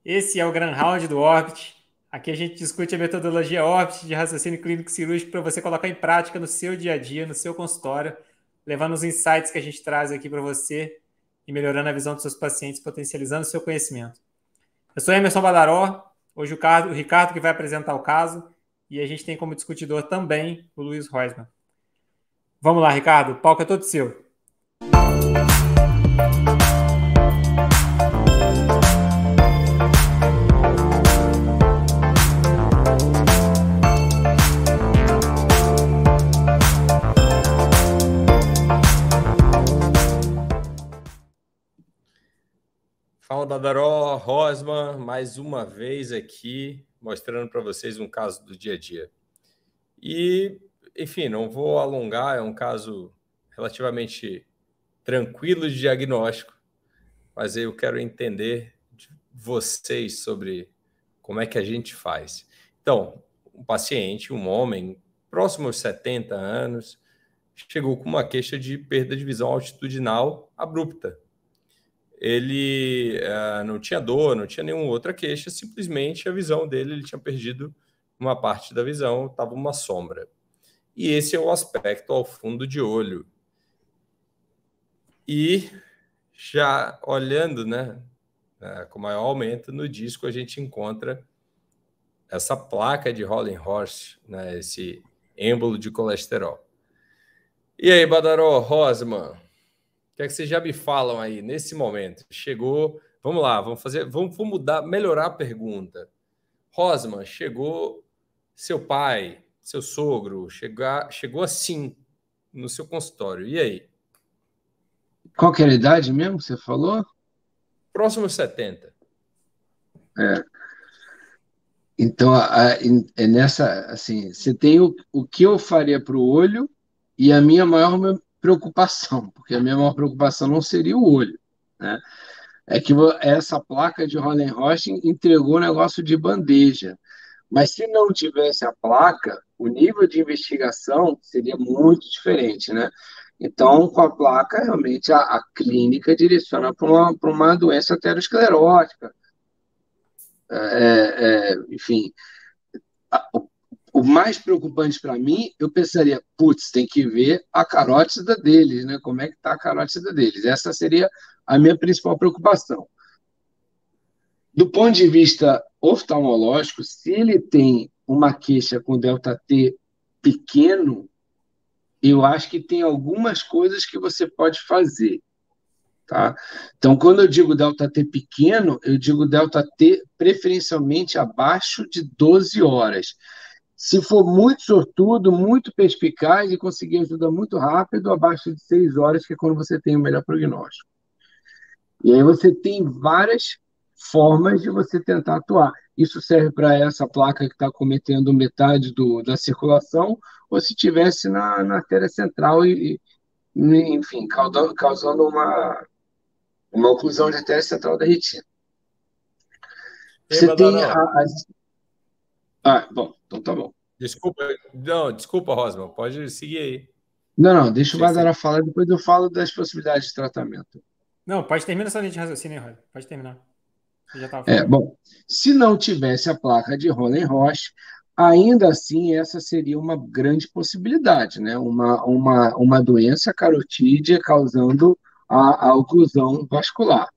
Esse é o Grand Round do Orbit. Aqui a gente discute a metodologia Orbit de raciocínio clínico cirúrgico para você colocar em prática no seu dia a dia, no seu consultório, levando os insights que a gente traz aqui para você e melhorando a visão dos seus pacientes, potencializando o seu conhecimento. Eu sou Emerson Badaró, hoje o Ricardo que vai apresentar o caso, e a gente tem como discutidor também o Luiz Reusman. Vamos lá, Ricardo, o palco é todo seu. Fala, Badaró, Rosman, mais uma vez aqui, mostrando para vocês um caso do dia a dia. E, enfim, não vou alongar, é um caso relativamente tranquilo de diagnóstico, mas eu quero entender de vocês sobre como é que a gente faz. Então, um paciente, um homem, próximo aos 70 anos, chegou com uma queixa de perda de visão altitudinal abrupta. Ele não tinha dor, não tinha nenhuma outra queixa, simplesmente a visão dele, ele tinha perdido uma parte da visão, estava uma sombra. E esse é o aspecto ao fundo de olho. E já olhando, né, com maior aumento, no disco a gente encontra essa placa de Hollenhorst, né, esse êmbolo de colesterol. E aí, Badaró, Rosman, o que é que vocês já me falam aí nesse momento? Chegou, vamos lá, vamos mudar, melhorar a pergunta. Rosman, chegou seu pai, seu sogro, chegou assim no seu consultório. E aí? Qual que era a idade mesmo que você falou? Próximo aos 70. É. Então, é nessa, assim, você tem o que eu faria para o olho e a minha maior preocupação, porque a minha maior preocupação não seria o olho, né? É que essa placa de Hollenhorst entregou o negócio de bandeja. Mas se não tivesse a placa, o nível de investigação seria muito diferente, né? Então, com a placa, realmente a clínica direciona para uma doença aterosclerótica. Enfim, o mais preocupante para mim, eu pensaria, putz, tem que ver a carótida deles, né? Como é que está a carótida deles? Essa seria a minha principal preocupação. Do ponto de vista oftalmológico, se ele tem uma queixa com delta T pequeno, eu acho que tem algumas coisas que você pode fazer, tá? Então, quando eu digo delta T pequeno, eu digo delta T preferencialmente abaixo de 12 horas. Se for muito sortudo, muito perspicaz e conseguir ajuda muito rápido, abaixo de 6 horas, que é quando você tem o melhor prognóstico. E aí você tem várias formas de você tentar atuar. Isso serve para essa placa que está cometendo metade da circulação, ou se tivesse na artéria central enfim, causando uma oclusão de artéria central da retina. E aí, Você tem Badaró? bom, então tá bom. Desculpa, Rosman, pode seguir aí. Não, deixa o Badara falar, depois eu falo das possibilidades de tratamento. Não, pode terminar essa linha de raciocínio, Roy. Pode terminar. Você já estava falando. Bom, se não tivesse a placa de Hollenhorst, ainda assim essa seria uma grande possibilidade, né? Uma doença carotídea causando a oclusão vascular.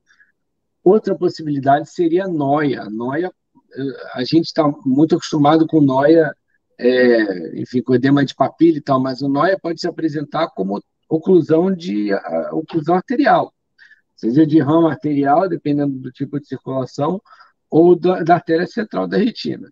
Outra possibilidade seria a noia. Noia, a gente está muito acostumado com noia, enfim, com edema de papila e tal, mas a noia pode se apresentar como oclusão arterial, seja de ramo arterial, dependendo do tipo de circulação, ou da artéria central da retina.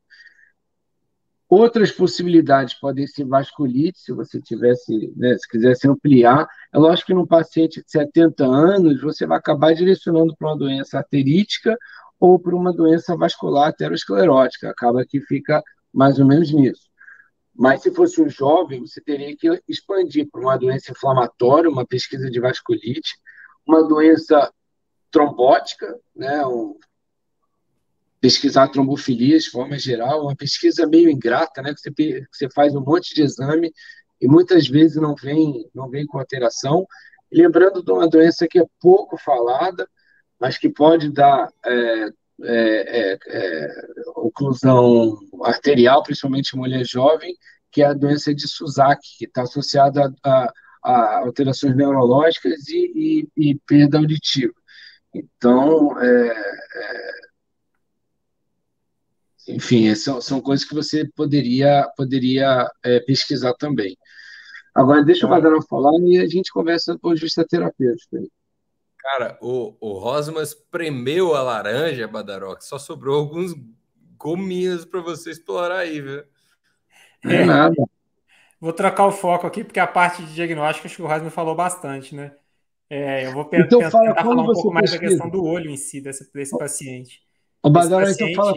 Outras possibilidades podem ser vasculite, se você tivesse, né, se quisesse ampliar. É lógico que num paciente de 70 anos, você vai acabar direcionando para uma doença arterítica ou para uma doença vascular aterosclerótica. Acaba que fica mais ou menos nisso. Mas se fosse um jovem, você teria que expandir para uma doença inflamatória, uma pesquisa de vasculite, uma doença trombótica, né, pesquisar trombofilia de forma geral, uma pesquisa meio ingrata, né, que você faz um monte de exame e muitas vezes não vem com alteração. E lembrando de uma doença que é pouco falada, mas que pode dar oclusão arterial, principalmente em mulher jovem, que é a doença de Suzaki, que está associada a alterações neurológicas e perda auditiva. Então, enfim, são coisas que você poderia pesquisar também. Agora, deixa o Badaró falar e a gente conversa do ponto de vista terapêutico. Cara, o Rosman espremeu a laranja, Badaró, que só sobrou alguns gominhos para você explorar aí, viu? Não é nada. Vou trocar o foco aqui, porque a parte de diagnóstico, acho que o Rasmus falou bastante, né? Eu vou Então, fala tentar quando falar um você pouco mais da pesquisa. questão do olho em si, desse paciente. O Esse Badaró, então, paciente, fala.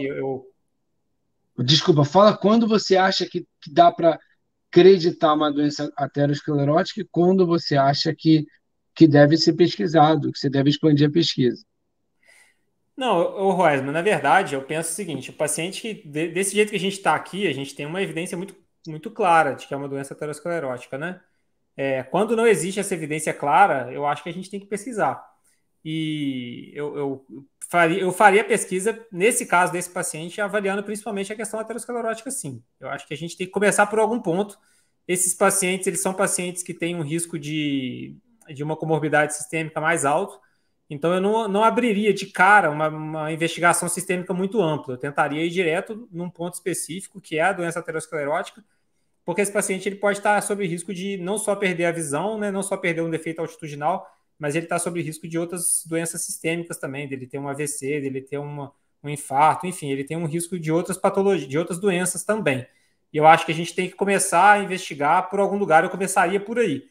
Desculpa, fala quando você acha que dá para acreditar uma doença aterosclerótica e quando você acha que deve ser pesquisado, que você deve expandir a pesquisa. Não, o Roesman, na verdade, eu penso o seguinte: o paciente desse jeito que a gente está aqui, a gente tem uma evidência muito clara de que é uma doença aterosclerótica, né? Quando não existe essa evidência clara, eu acho que a gente tem que pesquisar. E eu faria pesquisa, nesse caso desse paciente, avaliando principalmente a questão aterosclerótica, sim. Eu acho que a gente tem que começar por algum ponto. Esses pacientes, eles são pacientes que têm um risco de uma comorbidade sistêmica mais alto, então eu não abriria de cara uma investigação sistêmica muito ampla. Eu tentaria ir direto num ponto específico, que é a doença aterosclerótica, porque esse paciente ele pode estar sob risco de não só perder a visão, né, não só perder um defeito altitudinal, mas ele está sob risco de outras doenças sistêmicas também, dele ter um AVC, dele ter um infarto, enfim, ele tem um risco de outras patologias, de outras doenças também. E eu acho que a gente tem que começar a investigar por algum lugar, eu começaria por aí.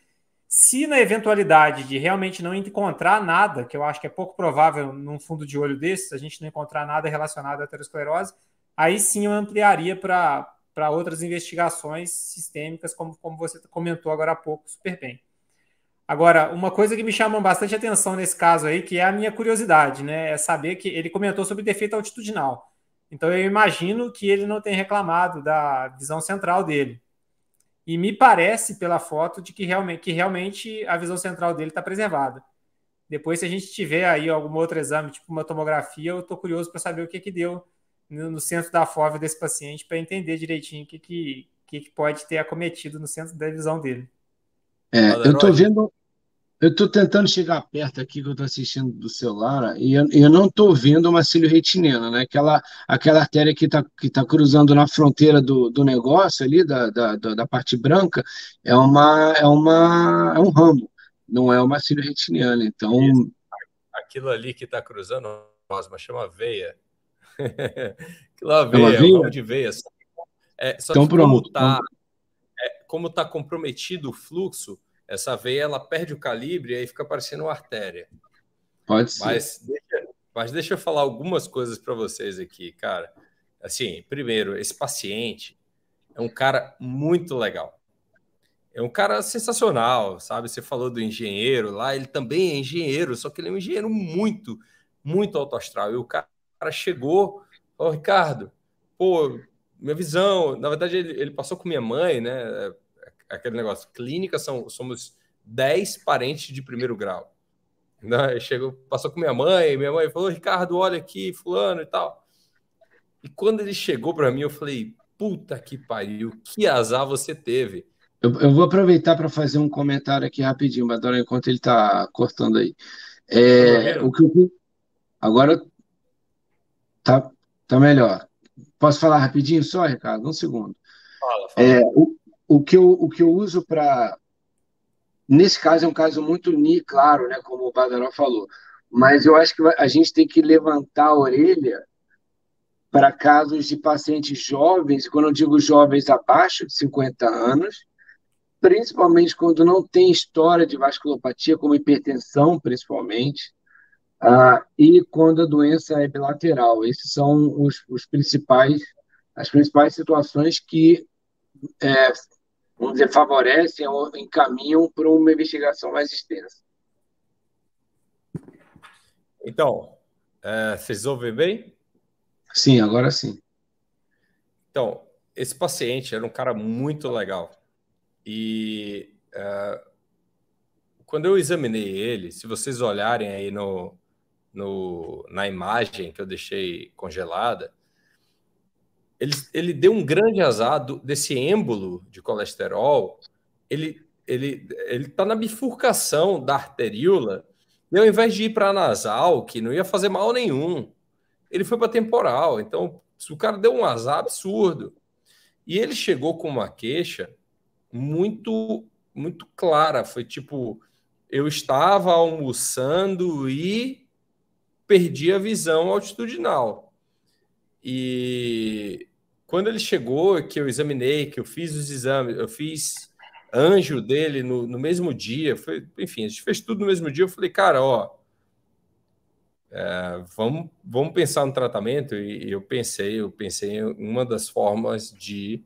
Se na eventualidade de realmente não encontrar nada, que eu acho que é pouco provável num fundo de olho desses, a gente não encontrar nada relacionado à aterosclerose, aí sim eu ampliaria para outras investigações sistêmicas, como você comentou agora há pouco, super bem. Agora, uma coisa que me chama bastante atenção nesse caso aí, que é a minha curiosidade, né? É saber que ele comentou sobre defeito altitudinal. Então eu imagino que ele não tem reclamado da visão central dele. E me parece, pela foto, de que realmente a visão central dele está preservada. Depois, se a gente tiver aí algum outro exame, tipo uma tomografia, eu estou curioso para saber o que deu no centro da fóvea desse paciente, para entender direitinho o que pode ter acometido no centro da visão dele. Eu Badaró, estou vendo, eu estou tentando chegar perto aqui que eu estou assistindo do celular e eu não estou vendo uma cílio-retinina, né? Aquela artéria que tá cruzando na fronteira do negócio ali, da parte branca, é um ramo, não é uma cílio-retiniana. Então, isso. Aquilo ali que está cruzando, Rosman, chama veia. Aquilo é uma é uma veia, é um ramo veia? de veia. Só Então, que pronto. como tá comprometido o fluxo, essa veia ela perde o calibre e aí fica parecendo uma artéria. Pode ser. Mas deixa eu falar algumas coisas para vocês aqui, cara. Assim, primeiro, esse paciente é um cara muito legal. É um cara sensacional, sabe? Você falou do engenheiro lá, ele também é engenheiro, só que ele é um engenheiro muito, muito alto astral. E o cara chegou, falou, Ricardo, pô, minha visão, na verdade ele passou com minha mãe, né? Aquele negócio, clínica somos 10 parentes de primeiro grau. Né? Chegou, passou com minha mãe falou, Ricardo, olha aqui, fulano e tal. E quando ele chegou para mim, eu falei, puta que pariu, que azar você teve. Eu vou aproveitar para fazer um comentário aqui rapidinho, Badora, enquanto ele está cortando aí. Tá me ouvindo? Agora tá melhor. Posso falar rapidinho só, Ricardo? Um segundo. Fala. O que eu uso para. Nesse caso, é um caso muito claro, né, como o Badaró falou. Mas eu acho que a gente tem que levantar a orelha para casos de pacientes jovens, e quando eu digo jovens abaixo de 50 anos, principalmente quando não tem história de vasculopatia, como hipertensão, principalmente, e quando a doença é bilateral. Esses são as principais situações que, vamos dizer, favorecem ou encaminham para uma investigação mais extensa. Então, vocês ouvem bem? Sim, agora sim. Então, esse paciente era um cara muito legal. E quando eu examinei ele, se vocês olharem aí no na imagem que eu deixei congelada, ele deu um grande azar desse êmbolo de colesterol. Ele está na bifurcação da arteríola, e ao invés de ir para a nasal, que não ia fazer mal nenhum, ele foi para a temporal. Então, o cara deu um azar absurdo. E ele chegou com uma queixa muito, muito clara. Foi tipo, eu estava almoçando e perdi a visão altitudinal. E quando ele chegou, que eu examinei, que eu fiz os exames, eu fiz anjo dele no mesmo dia, enfim, a gente fez tudo no mesmo dia. Eu falei, cara, vamos pensar no tratamento. E eu pensei em uma das formas de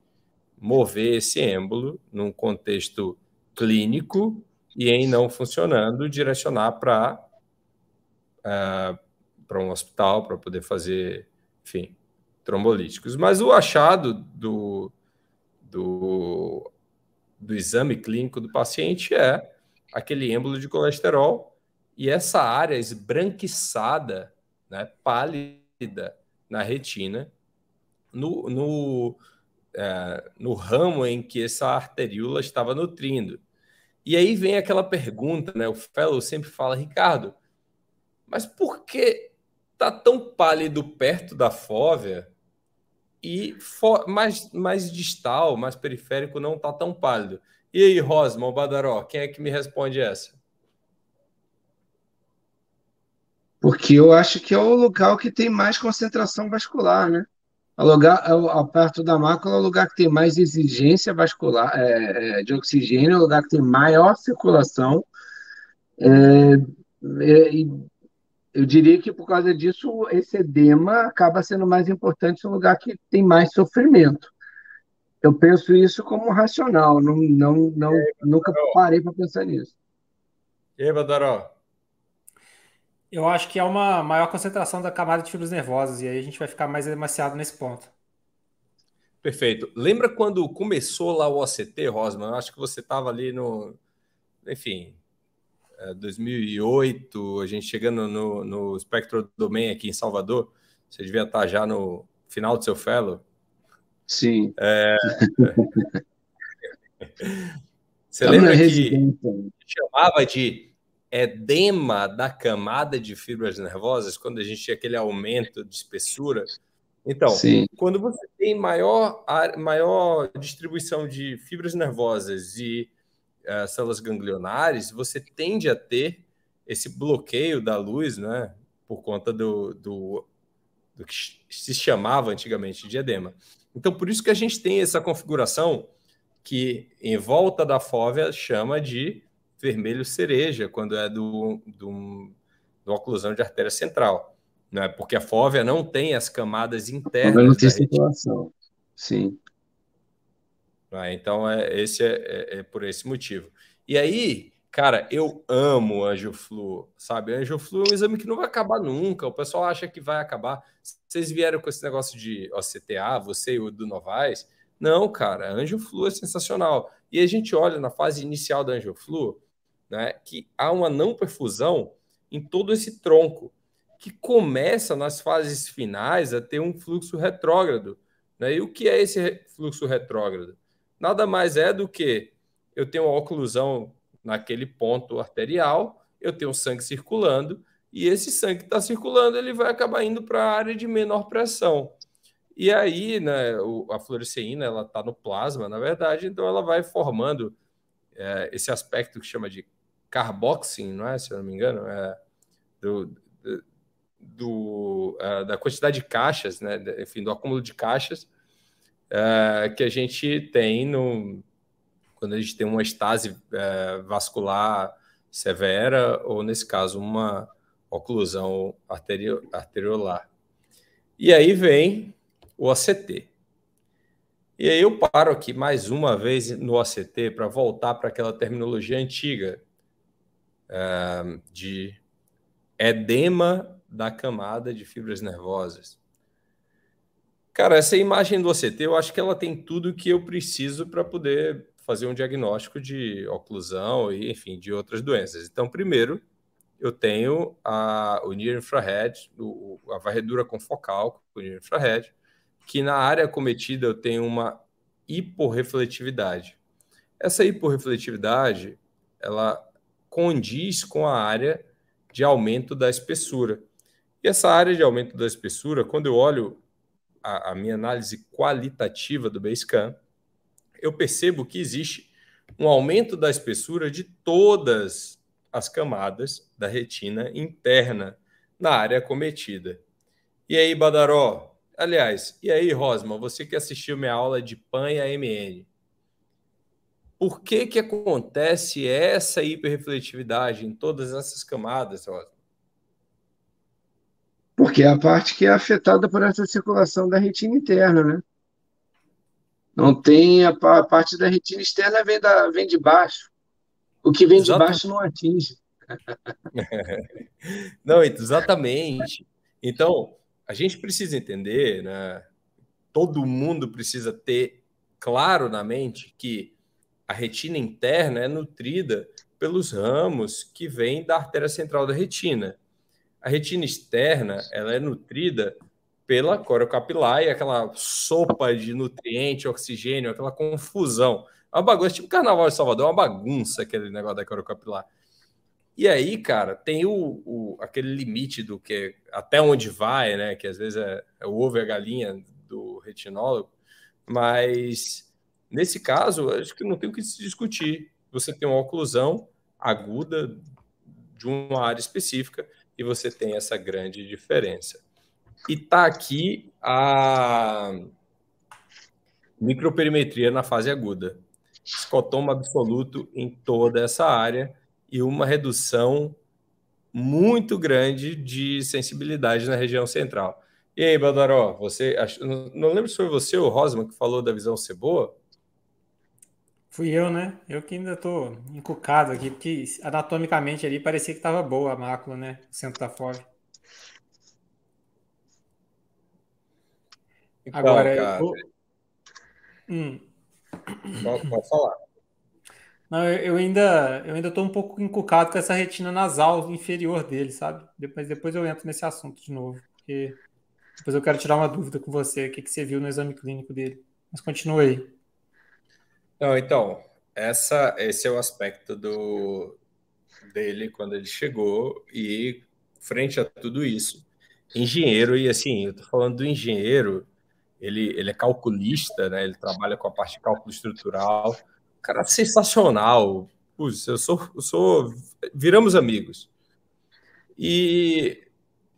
mover esse êmbolo num contexto clínico e, em não funcionando, direcionar para um hospital para poder fazer, enfim, trombolíticos. Mas o achado do exame clínico do paciente é aquele êmbolo de colesterol e essa área esbranquiçada, né, pálida na retina, no ramo em que essa arteríola estava nutrindo. E aí vem aquela pergunta, né? O fellow sempre fala, Ricardo, mas por que está tão pálido perto da fóvea e mais distal, mais periférico, não está tão pálido? E aí, Rosman ou Badaró, quem é que me responde essa? Porque eu acho que é o local que tem mais concentração vascular, né? Perto da mácula é o lugar que tem mais exigência vascular, de oxigênio, é o lugar que tem maior circulação. E eu diria que por causa disso, esse edema acaba sendo mais importante no lugar que tem mais sofrimento. Eu penso isso como racional, nunca parei para pensar nisso. E aí, Badaró? Eu acho que é uma maior concentração da camada de fibras nervosas, e aí a gente vai ficar mais demasiado nesse ponto. Perfeito. Lembra quando começou lá o OCT, Rosman? Eu acho que você estava ali enfim, 2008, a gente chegando no Spectral Domain aqui em Salvador. Você devia estar já no final do seu fellow. Sim. Você lembra que chamava de edema da camada de fibras nervosas, quando a gente tinha aquele aumento de espessura? Então, sim, quando você tem maior distribuição de fibras nervosas e células ganglionares, você tende a ter esse bloqueio da luz, né, por conta do que se chamava antigamente de edema. Então, por isso que a gente tem essa configuração que em volta da fóvea chama de vermelho cereja, quando é do oclusão de artéria central. Né? Porque a fóvea não tem as camadas internas não tem da retina. Sim. Então, esse é por esse motivo. E aí, cara, eu amo AngioFlu, sabe? AngioFlu é um exame que não vai acabar nunca. O pessoal acha que vai acabar. Vocês vieram com esse negócio de OCTA, você e o do Novaes. Não, cara, AngioFlu é sensacional. E a gente olha na fase inicial da AngioFlu, né, que há uma não perfusão em todo esse tronco, que começa nas fases finais a ter um fluxo retrógrado. Né? E o que é esse fluxo retrógrado? Nada mais é do que eu tenho uma oclusão naquele ponto arterial, eu tenho sangue circulando, e esse sangue que está circulando ele vai acabar indo para a área de menor pressão. E aí, né, a fluoresceína ela está no plasma, na verdade, então ela vai formando esse aspecto que chama de carboxing, não é? Se eu não me engano, da quantidade de caixas, né? Enfim, do acúmulo de caixas que a gente tem quando a gente tem uma estase vascular severa ou, nesse caso, uma oclusão arteriolar. E aí vem o OCT. E aí eu paro aqui mais uma vez no OCT para voltar para aquela terminologia antiga de edema da camada de fibras nervosas. Cara, essa imagem do OCT, eu acho que ela tem tudo que eu preciso para poder fazer um diagnóstico de oclusão e, enfim, de outras doenças. Então, primeiro, eu tenho o Near Infrared, a varredura confocal com o Near Infrared, que na área acometida eu tenho uma hiporrefletividade. Essa hiporrefletividade, ela condiz com a área de aumento da espessura. E essa área de aumento da espessura, quando eu olho a minha análise qualitativa do Basecamp, eu percebo que existe um aumento da espessura de todas as camadas da retina interna na área acometida. E aí, Badaró? Aliás, e aí, Rosman, você que assistiu minha aula de PAN e AMN, por que acontece essa hiperrefletividade em todas essas camadas, Rosman? Porque é a parte que é afetada por essa circulação da retina interna, né? Não tem a parte da retina externa vem de baixo. O que vem de Exatamente. baixo não atinge. Não, exatamente. Então, a gente precisa entender, né? Todo mundo precisa ter claro na mente que a retina interna é nutrida pelos ramos que vêm da artéria central da retina. A retina externa, ela é nutrida pela corocapilar e aquela sopa de nutriente, oxigênio, aquela confusão. É uma bagunça, tipo Carnaval de Salvador, é uma bagunça aquele negócio da corocapilar. E aí, cara, tem aquele limite do que até onde vai, né? Que às vezes é o ovo e a galinha do retinólogo, mas nesse caso, acho que não tem o que se discutir. Você tem uma oclusão aguda de uma área específica e você tem essa grande diferença. E tá aqui a microperimetria na fase aguda. Escotoma absoluto em toda essa área e uma redução muito grande de sensibilidade na região central. E aí, Badaró, você não lembro se foi você ou o Rosman que falou da visão ser boa? Fui eu, né? Eu que ainda tô encucado aqui, porque anatomicamente ali parecia que tava boa a mácula, né? O centro da fove. Então, Agora, cara, hum, pode falar. não, eu ainda tô um pouco encucado com essa retina nasal inferior dele, sabe? Depois eu entro nesse assunto de novo, porque depois eu quero tirar uma dúvida com você, o que que você viu no exame clínico dele. Mas continue aí. Não, então, esse é o aspecto dele quando ele chegou e frente a tudo isso, engenheiro, e assim, eu tô falando do engenheiro, ele é calculista, né? Ele trabalha com a parte de cálculo estrutural, cara sensacional. Putz, viramos amigos. E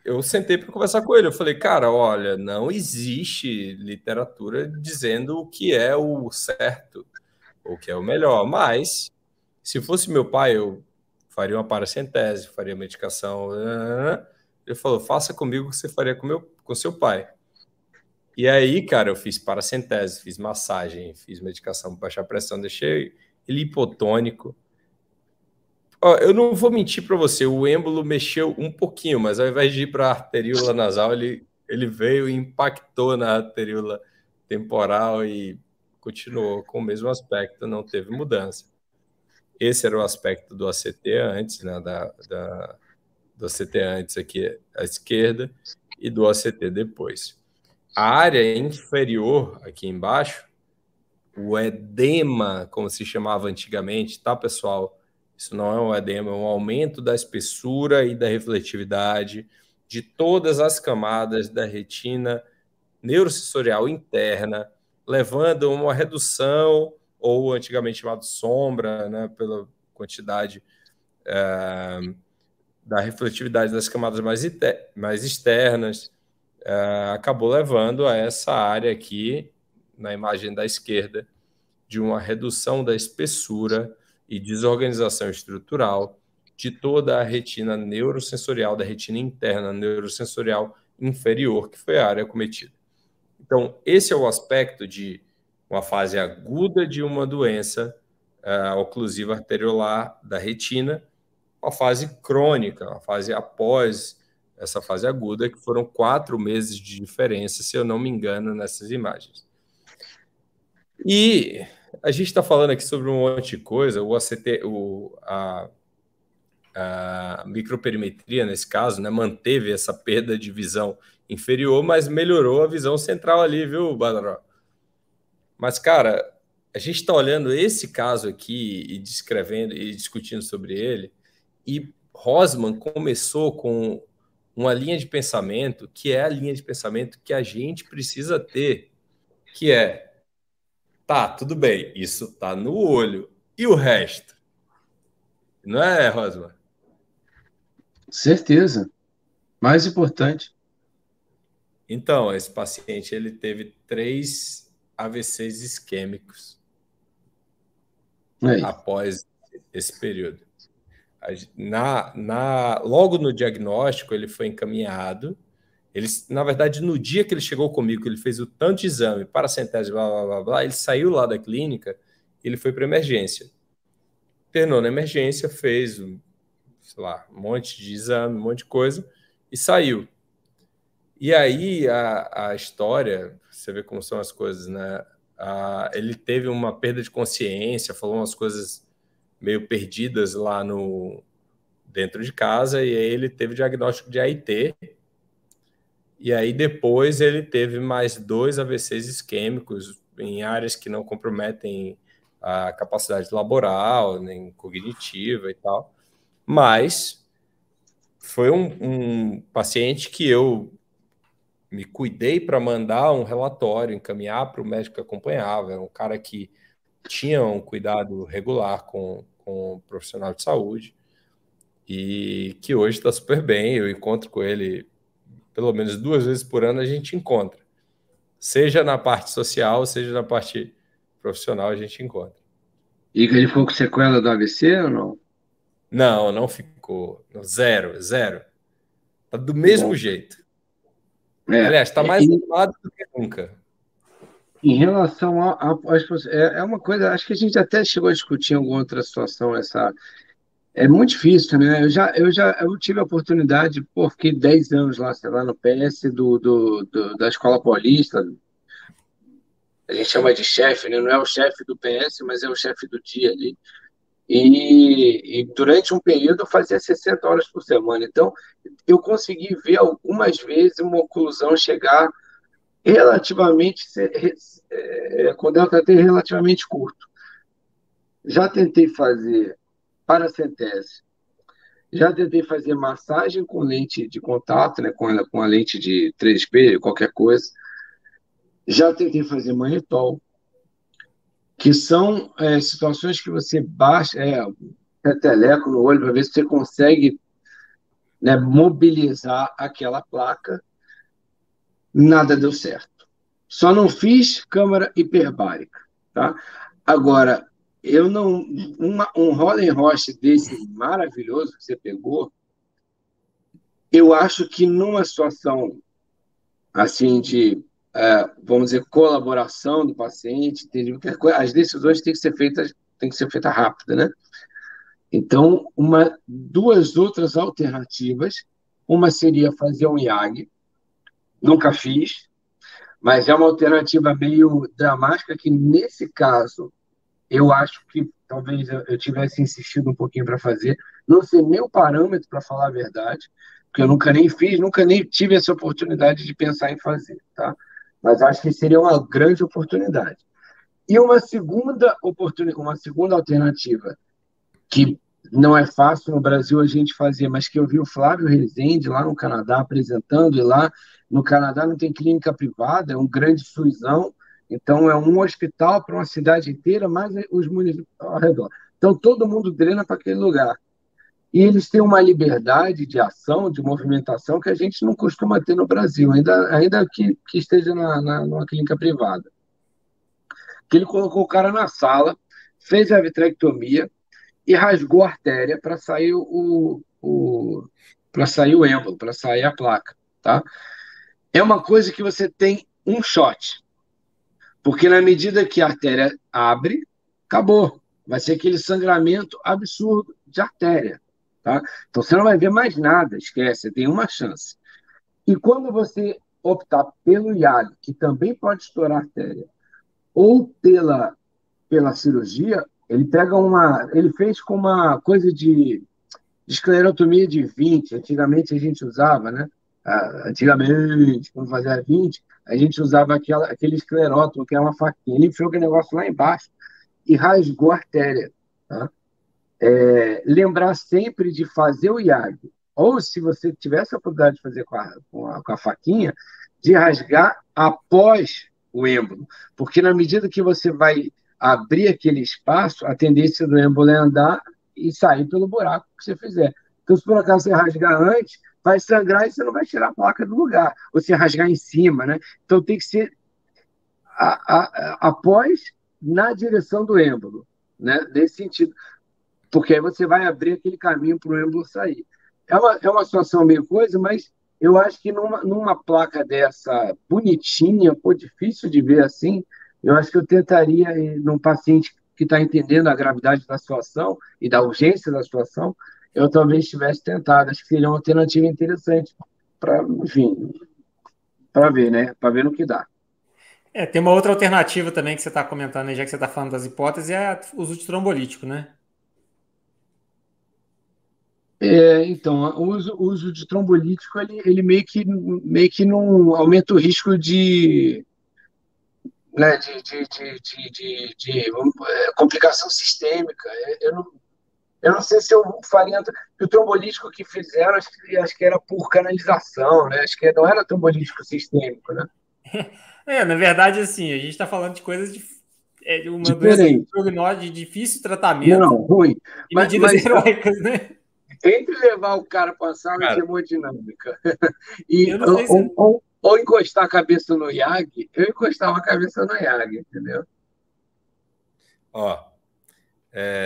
eu sentei para conversar com ele. Eu falei, cara, olha, não existe literatura dizendo o que é o certo, ou o que é o melhor, mas se fosse meu pai, eu faria uma paracentese, faria medicação. Ele falou, faça comigo o que você faria com seu pai. E aí, cara, eu fiz paracentese, fiz massagem, fiz medicação para baixar a pressão, deixei ele hipotônico. Ó, eu não vou mentir para você, o êmbolo mexeu um pouquinho, mas ao invés de ir para a arteríola nasal, ele veio e impactou na arteríola temporal e continuou com o mesmo aspecto, não teve mudança. Esse era o aspecto do ACT antes, né, do ACT antes aqui à esquerda e do ACT depois. A área inferior, aqui embaixo, o edema, como se chamava antigamente, tá, pessoal? Isso não é um edema, é um aumento da espessura e da refletividade de todas as camadas da retina neurosensorial interna, levando a uma redução, ou antigamente chamado sombra, né, pela quantidade da refletividade das camadas mais externas, acabou levando a essa área aqui, na imagem da esquerda, de uma redução da espessura e desorganização estrutural de toda a retina neurosensorial, da retina interna neurosensorial inferior, que foi a área acometida. Então, esse é o aspecto de uma fase aguda de uma doença oclusiva arteriolar da retina, uma fase crônica, uma fase após essa fase aguda, que foram 4 meses de diferença, se eu não me engano, nessas imagens. E a gente está falando aqui sobre um monte de coisa, o ACT, a microperimetria, nesse caso, né, manteve essa perda de visão inferior, mas melhorou a visão central ali, viu, Badaró? Mas, cara, a gente está olhando esse caso aqui e descrevendo e discutindo sobre ele, e Rosman começou com uma linha de pensamento que é a linha de pensamento que a gente precisa ter, que é, tá, tudo bem, isso tá no olho, e o resto? Não é, Rosman? Certeza. Mais importante. Então, esse paciente ele teve 3 AVCs isquêmicos Aí. após esse período. Logo no diagnóstico, ele foi encaminhado. Na verdade, no dia que ele chegou comigo, que ele fez o tanto de exame, paracentese, blá, blá, blá, blá, ele saiu lá da clínica e ele foi para emergência. Internou na emergência, fez, sei lá, um monte de exame, um monte de coisa, e saiu. E aí a história, você vê como são as coisas, né? Ele teve uma perda de consciência, falou umas coisas meio perdidas lá dentro de casa, e aí ele teve diagnóstico de AIT, e aí depois ele teve mais 2 AVCs isquêmicos em áreas que não comprometem a capacidade laboral, nem cognitiva e tal, mas foi um paciente que eu me cuidei para mandar um relatório, encaminhar para o médico que acompanhava. Era um cara que tinha um cuidado regular com o profissional de saúde e que hoje está super bem. Eu encontro com ele pelo menos 2 vezes por ano, a gente encontra. Seja na parte social, seja na parte profissional, a gente encontra. E ele ficou com sequela do AVC ou não? Não, não ficou. Zero. Tá do mesmo Bom, jeito. é, Aliás, está mais animado do que nunca. em relação é uma coisa, acho que a gente até chegou a discutir em alguma outra situação essa. É muito difícil, né? Eu tive a oportunidade, pô, fiquei 10 anos lá, sei lá, no PS da Escola Paulista. A gente chama de chefe, né? Não é o chefe do PS, mas é o chefe do dia ali. E durante um período eu fazia 60 horas por semana. Então, eu consegui ver algumas vezes uma oclusão chegar relativamente, com delta T relativamente curto. Já tentei fazer paracentese, já tentei fazer massagem com lente de contato, né, com a lente de 3D, qualquer coisa. Já tentei fazer manitol, que são situações que você baixa, peteleco no olho para ver se você consegue, né, mobilizar aquela placa. Nada deu certo. Só não fiz câmara hiperbárica, tá? Agora, eu não. Um Roland Roche desse maravilhoso que você pegou, eu acho que numa situação assim de, vamos dizer, colaboração do paciente, as decisões têm que ser feitas rápidas, né? Então, duas outras alternativas, uma seria fazer um IAG, nunca fiz, mas é uma alternativa meio dramática que, nesse caso, eu acho que talvez eu tivesse insistido um pouquinho para fazer. Não sei meu parâmetro, para falar a verdade, porque eu nunca nem fiz, nunca nem tive essa oportunidade de pensar em fazer, tá? Mas acho que seria uma grande oportunidade. E uma segunda alternativa, que não é fácil no Brasil a gente fazer, mas que eu vi o Flávio Rezende lá no Canadá apresentando, e lá no Canadá não tem clínica privada, é um grande SUSão, então é um hospital para uma cidade inteira, mais os municípios ao redor. Então todo mundo drena para aquele lugar. E eles têm uma liberdade de ação, de movimentação, que a gente não costuma ter no Brasil, ainda que esteja numa clínica privada. Que ele colocou o cara na sala, fez a vitrectomia, e rasgou a artéria para sair para sair o êmbolo, para sair a placa, tá? É uma coisa que você tem um shot, porque na medida que a artéria abre, acabou. Vai ser aquele sangramento absurdo de artéria, tá? Então você não vai ver mais nada, esquece, você tem uma chance. E quando você optar pelo IAG, que também pode estourar a artéria, ou pela cirurgia, ele fez com uma coisa de de esclerotomia de 20. Antigamente a gente usava, né? Antigamente, quando fazia 20, a gente usava aquele esclerótomo, que é uma faquinha. Ele enfiou aquele negócio lá embaixo e rasgou a artéria. Tá? Lembrar sempre de fazer o IAG. Ou, se você tivesse a oportunidade de fazer com a faquinha, de rasgar após o êmbolo. Porque, na medida que você vai abrir aquele espaço, a tendência do êmbolo é andar e sair pelo buraco que você fizer. Então, se por acaso você rasgar antes, vai sangrar e você não vai tirar a placa do lugar. Ou se rasgar em cima, né? Então, tem que ser após, na direção do êmbolo, né? Nesse sentido, porque aí você vai abrir aquele caminho para o êmbolo sair. É uma situação meio coisa, mas eu acho que numa placa dessa bonitinha, pô, difícil de ver assim, eu acho que eu tentaria, num paciente que está entendendo a gravidade da situação e da urgência da situação, eu talvez tivesse tentado. Acho que seria uma alternativa interessante para, enfim, para ver, né? Para ver no que dá. Tem uma outra alternativa também que você está comentando aí, já que você está falando das hipóteses, é o uso de trombolítico, né? Então, o uso de trombolítico, ele meio que não aumenta o risco de, né, complicação sistêmica. Eu não sei se eu faria. O trombolítico que fizeram, acho que era por canalização, né? Acho que não era trombolítico sistêmico, né? Na verdade, assim, a gente está falando de coisas de uma doença de Diferente. prognóstico, de difícil Não, tratamento não, ruim. e Mas, medidas mas heróicas, né? entre levar o cara para a sala de Cara, hemodinâmica e, Eu não sei se. ou encostar a cabeça no IAG, eu encostava a cabeça no IAG, entendeu? ó,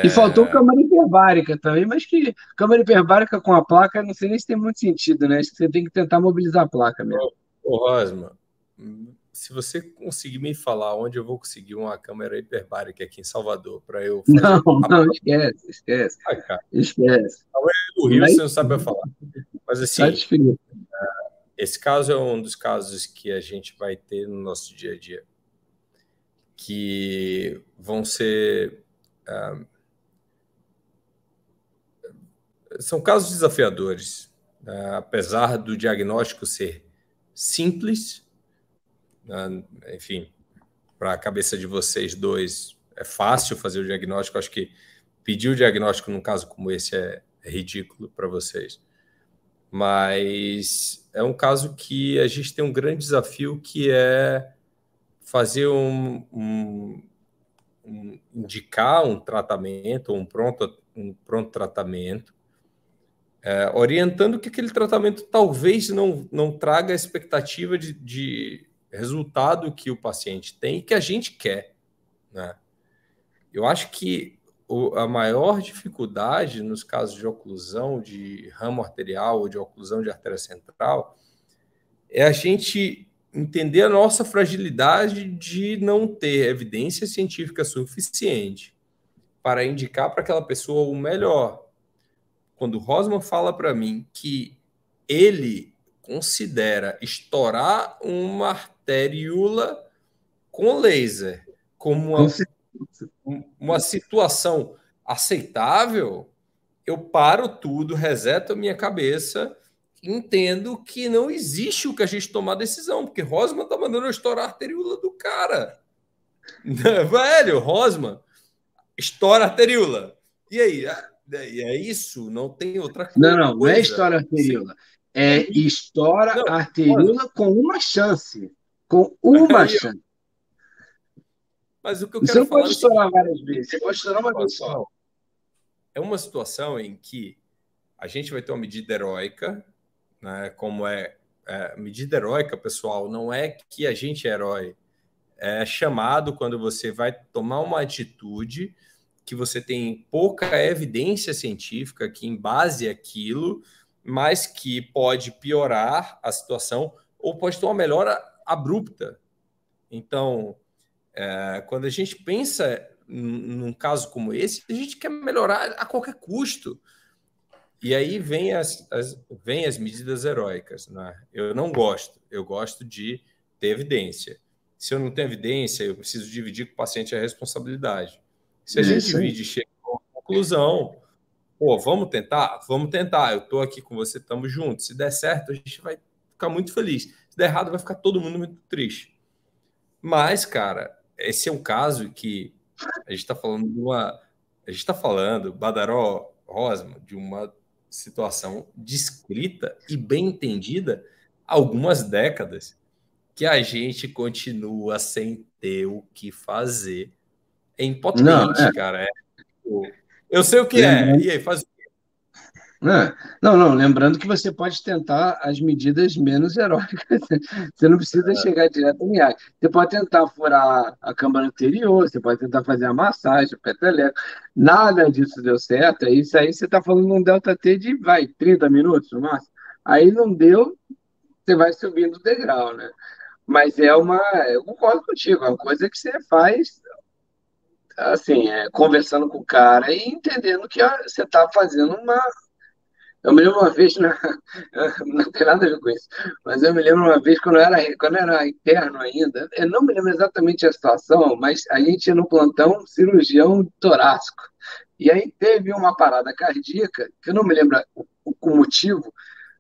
E faltou é, câmara hiperbárica também, mas que câmara hiperbárica com a placa, não sei nem se tem muito sentido, né? Acho que você tem que tentar mobilizar a placa mesmo. ô, Rosma, se você conseguir me falar onde eu vou conseguir uma câmera hiperbárica aqui em Salvador para eu Não, fazer a não, esquece, esquece, placa, esquece. do Rio Mas você não sabe falar. Mas tá assim, difícil. esse caso é um dos casos que a gente vai ter no nosso dia a dia, que vão ser. São casos desafiadores, né? Apesar do diagnóstico ser simples, né? Enfim, para a cabeça de vocês dois é fácil fazer o diagnóstico. Acho que pedir o diagnóstico num caso como esse é ridículo para vocês. Mas é um caso que a gente tem um grande desafio, que é fazer indicar um tratamento, um pronto tratamento, orientando que aquele tratamento talvez não traga a expectativa de resultado que o paciente tem e que a gente quer, né? Eu acho que a maior dificuldade nos casos de oclusão de ramo arterial ou de oclusão de artéria central é a gente entender a nossa fragilidade de não ter evidência científica suficiente para indicar para aquela pessoa o melhor. Quando o Rosman fala para mim que ele considera estourar uma arteríola com laser como Com certeza. uma situação aceitável, eu paro tudo, reseto a minha cabeça, entendo que não existe o que a gente tomar decisão, porque Rosman tá mandando eu estourar a arteríola do cara. Velho, Rosman, estoura a arteríola. E aí? É isso? Não tem outra Não é coisa. história arteríola. É estoura Não, Rosman, arteríola com uma chance. Com uma aí, chance. mas o que eu Você quero não pode falar é o seguinte: estourar várias vezes, você pode estourar uma vez só. é uma situação em que a gente vai ter uma medida heróica, né? Como medida heróica, pessoal, não é que a gente é herói. É chamado quando você vai tomar uma atitude que você tem pouca evidência científica que embase aquilo, mas que pode piorar a situação ou pode ter uma melhora abrupta. Então, quando a gente pensa num caso como esse, a gente quer melhorar a qualquer custo. E aí vem as medidas heróicas, né? Eu não gosto, eu gosto de ter evidência. Se eu não tenho evidência, eu preciso dividir com o paciente a responsabilidade. Se a É gente isso aí. divide e chega a uma conclusão, Pô, vamos tentar? Vamos tentar. Eu tô aqui com você, estamos juntos. Se der certo, a gente vai ficar muito feliz. Se der errado, vai ficar todo mundo muito triste. Mas, cara, esse é um caso que a gente está falando de uma. A gente está falando, Badaró, Rosman, de uma situação descrita e bem entendida há algumas décadas, que a gente continua sem ter o que fazer. É Não, impotente, cara. Eu sei o que é. E aí, faz. não, lembrando que você pode tentar as medidas menos heróicas. Você não precisa chegar direto em ar. Você pode tentar furar a câmara anterior, você pode tentar fazer a massagem, o peteleco. Nada disso deu certo. Isso aí você está falando um delta T de, 30 minutos no máximo. Aí não deu, você vai subindo o degrau, né? Mas eu concordo contigo, é uma coisa que você faz, assim, conversando com o cara e entendendo que você está fazendo uma. Eu me lembro uma vez, não tem nada a ver com isso, mas eu me lembro uma vez quando eu era interno ainda, eu não me lembro exatamente a situação, mas a gente ia no plantão cirurgião torácico. E aí teve uma parada cardíaca, que eu não me lembro o motivo,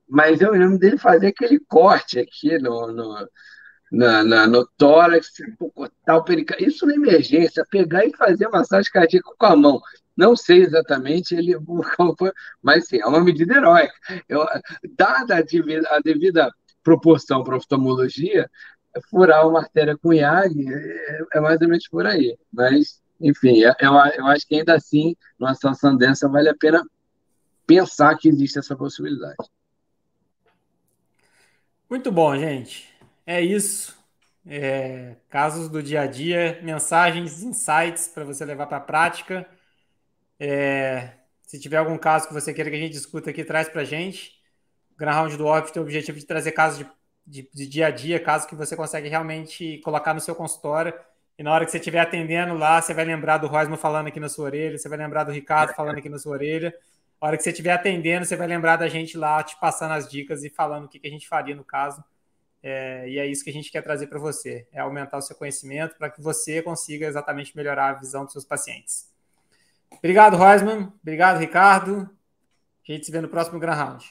mas eu me lembro dele fazer aquele corte aqui no tórax, cortar o pericardio. Isso na emergência, pegar e fazer massagem cardíaca com a mão. Não sei exatamente mas sim, é uma medida heróica. Dada a devida proporção para a oftalmologia, furar uma artéria com IAG é mais ou menos por aí. Mas, enfim, eu acho que ainda assim, numa situação dessa, vale a pena pensar que existe essa possibilidade. Muito bom, gente. É isso. Casos do dia a dia, mensagens, insights para você levar para a prática. Se tiver algum caso que você queira que a gente discuta aqui, traz para a gente. O Grand Round do Opt tem o objetivo de trazer casos de dia a dia, casos que você consegue realmente colocar no seu consultório. E na hora que você estiver atendendo lá, você vai lembrar do Rosman falando aqui na sua orelha, você vai lembrar do Ricardo falando aqui na sua orelha. Na hora que você estiver atendendo, você vai lembrar da gente lá, te passando as dicas e falando o que a gente faria no caso. E é isso que a gente quer trazer para você, é aumentar o seu conhecimento para que você consiga exatamente melhorar a visão dos seus pacientes. Obrigado, Rosman. Obrigado, Ricardo. A gente se vê no próximo Grand Round.